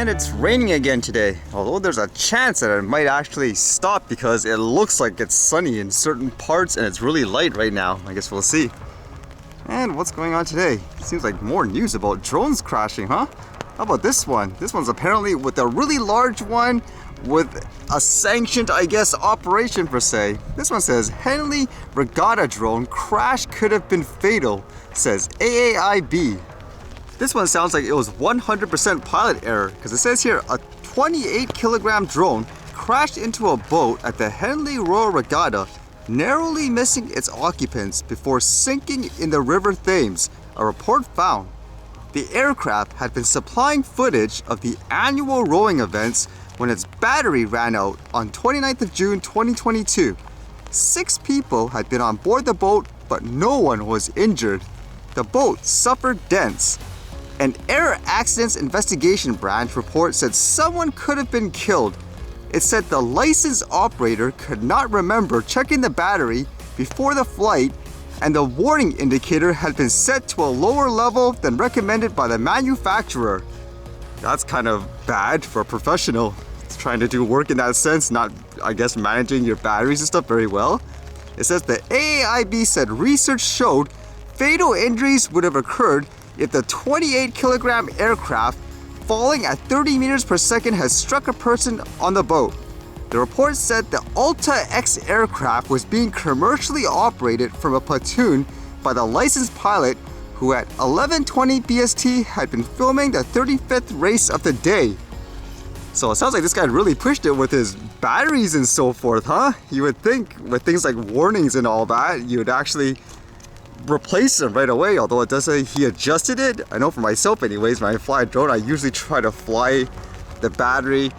And it's raining again today, although there's a chance that it might actually stop because it looks like it's sunny in certain parts and it's really light right now. I guess we'll see. And what's going on today? It seems like more news about drones crashing, huh? How about this one? This one's apparently with a really large one with a sanctioned, I guess, operation per se. This one says, Henley regatta drone crash could have been fatal, says AAIB. This one sounds like it was 100% pilot error because it says here a 28-kilogram drone crashed into a boat at the Henley Royal Regatta, narrowly missing its occupants before sinking in the River Thames, a report found. The aircraft had been supplying footage of the annual rowing events when its battery ran out on 29th of June 2022. 6 people had been on board the boat, but no one was injured. The boat suffered dents. An Air Accidents Investigation Branch report said someone could have been killed. It said the licensed operator could not remember checking the battery before the flight, and the warning indicator had been set to a lower level than recommended by the manufacturer. That's kind of bad for a professional. It's trying to do work in that sense, not, I guess, managing your batteries and stuff very well. It says the AAIB said research showed fatal injuries would have occurred if the 28-kilogram aircraft falling at 30 meters per second had struck a person on the boat. The report said the Alta X Aircraft was being commercially operated from a platoon by the licensed pilot who at 11:20 BST had been filming the 35th race of the day. So it sounds like this guy really pushed it with his batteries and so forth, huh? You would think with things like warnings and all that, you would actually replace them right away, although it does say he adjusted it. I know for myself anyways, when I fly a drone, I usually try to fly the battery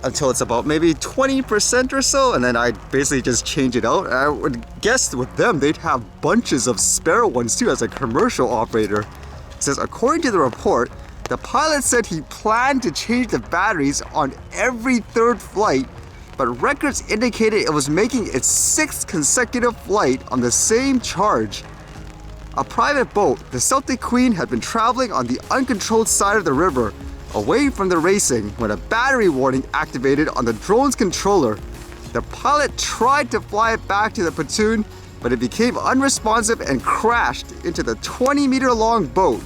until it's about maybe 20% or so, and then I basically just change it out. And I would guess with them, they'd have bunches of spare ones too as a commercial operator. It says, according to the report, the pilot said he planned to change the batteries on every 3rd flight, but records indicated it was making its 6th consecutive flight on the same charge. A private boat, the Celtic Queen, had been traveling on the uncontrolled side of the river, away from the racing, when a battery warning activated on the drone's controller. The pilot tried to fly it back to the platoon, but it became unresponsive and crashed into the 20-meter-long boat.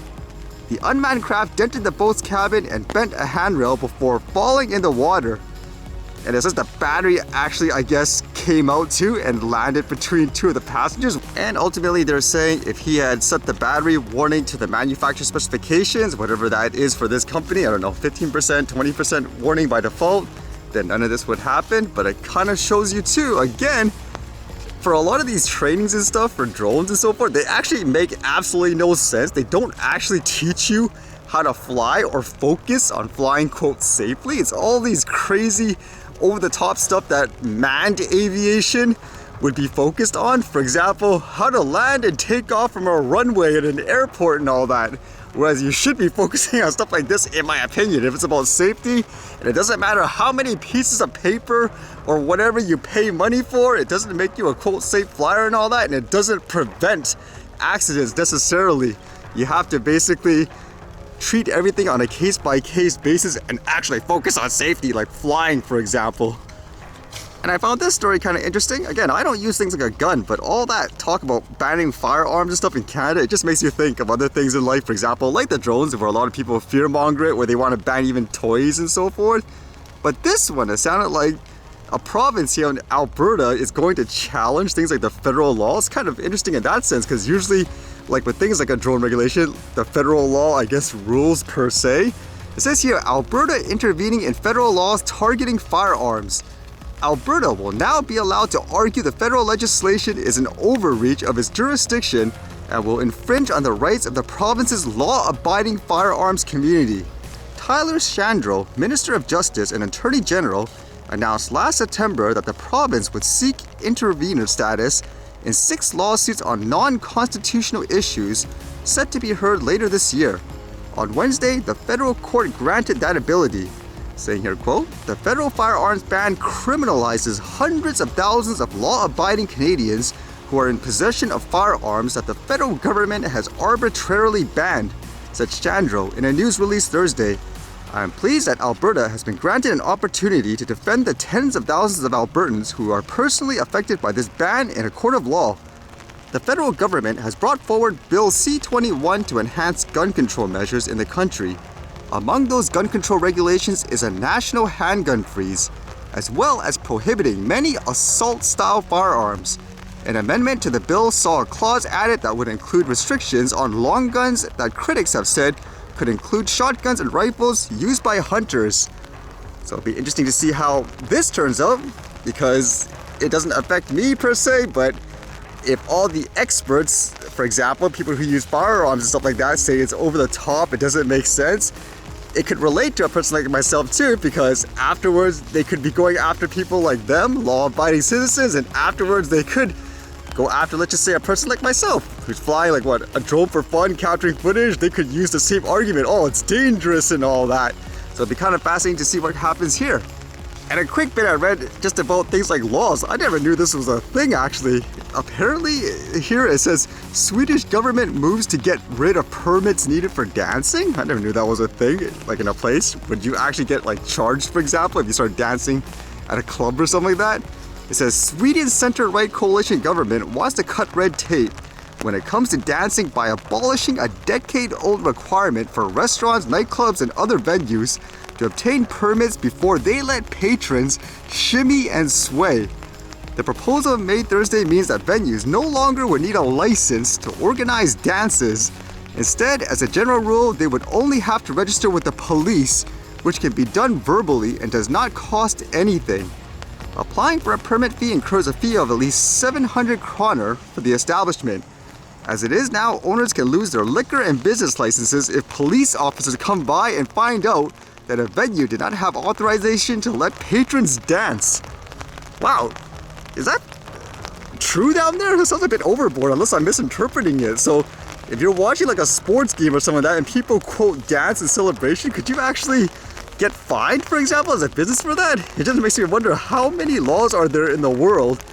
The unmanned craft dented the boat's cabin and bent a handrail before falling in the water. And it says the battery actually, I guess, came out too and landed between 2 of the passengers. And ultimately they're saying if he had set the battery warning to the manufacturer specifications, whatever that is for this company, I don't know, 15%, 20% warning by default, then none of this would happen. But it kind of shows you too, again, for a lot of these trainings and stuff for drones and so forth, they actually make absolutely no sense. They don't actually teach you how to fly or focus on flying, quote, safely. It's all these crazy over-the-top stuff that manned aviation would be focused on. For example, how to land and take off from a runway at an airport and all that. Whereas you should be focusing on stuff like this, in my opinion, if it's about safety. And it doesn't matter how many pieces of paper or whatever you pay money for, it doesn't make you a quote safe flyer and all that, and it doesn't prevent accidents necessarily. You have to basically treat everything on a case-by-case basis and actually focus on safety, like flying, for example. And I found this story kind of interesting. Again, I don't use things like a gun, but all that talk about banning firearms and stuff in Canada, it just makes you think of other things in life. For example, like the drones, where a lot of people fear-monger it, where they want to ban even toys and so forth. But this one, it sounded like a province here in Alberta is going to challenge things like the federal law. It's kind of interesting in that sense, because usually, like with things like a drone regulation, the federal law, I guess, rules per se. It says here, Alberta intervening in federal laws targeting firearms. Alberta will now be allowed to argue the federal legislation is an overreach of its jurisdiction and will infringe on the rights of the province's law-abiding firearms community. Tyler Shandro, Minister of Justice and Attorney General, announced last September that the province would seek intervenor status in 6 lawsuits on non-constitutional issues set to be heard later this year. On Wednesday, the federal court granted that ability, saying here, quote, the federal firearms ban criminalizes hundreds of thousands of law-abiding Canadians who are in possession of firearms that the federal government has arbitrarily banned, said Chandro in a news release Thursday. I am pleased that Alberta has been granted an opportunity to defend the tens of thousands of Albertans who are personally affected by this ban in a court of law. The federal government has brought forward Bill C-21 to enhance gun control measures in the country. Among those gun control regulations is a national handgun freeze, as well as prohibiting many assault-style firearms. An amendment to the bill saw a clause added that would include restrictions on long guns that critics have said could include shotguns and rifles used by hunters. So it'll be interesting to see how this turns out, because it doesn't affect me per se, but if all the experts, for example, people who use firearms and stuff like that, say it's over the top, it doesn't make sense, it could relate to a person like myself too, because afterwards they could be going after people like them, law-abiding citizens, and afterwards they could go after, let's just say, a person like myself who's flying like a drone for fun, capturing footage. They could use the same argument, oh, it's dangerous and all that. So it'd be kind of fascinating to see what happens here. And a quick bit I read just about things like laws. I never knew this was a thing actually. Apparently here it says Swedish government moves to get rid of permits needed for dancing. I never knew that was a thing, like in a place. Would you actually get like charged, for example, if you start dancing at a club or something like that? It says Sweden's center-right coalition government wants to cut red tape when it comes to dancing by abolishing a decade-old requirement for restaurants, nightclubs, and other venues to obtain permits before they let patrons shimmy and sway. The proposal made Thursday means that venues no longer would need a license to organize dances. Instead, as a general rule, they would only have to register with the police, which can be done verbally and does not cost anything. Applying for a permit fee incurs a fee of at least 700 kroner for the establishment. As it is now, owners can lose their liquor and business licenses if police officers come by and find out that a venue did not have authorization to let patrons dance. Wow, is that true down there? That sounds a bit overboard unless I'm misinterpreting it. So if you're watching like a sports game or something like that and people quote dance in celebration, could you actually get fined, for example, as a business for that? It just makes me wonder how many laws are there in the world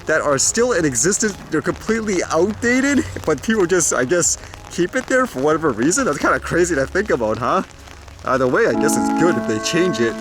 that are still in existence. They're completely outdated, but people just, I guess, keep it there for whatever reason. That's kind of crazy to think about, huh? Either way, I guess it's good if they change it.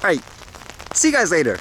All right, see you guys later.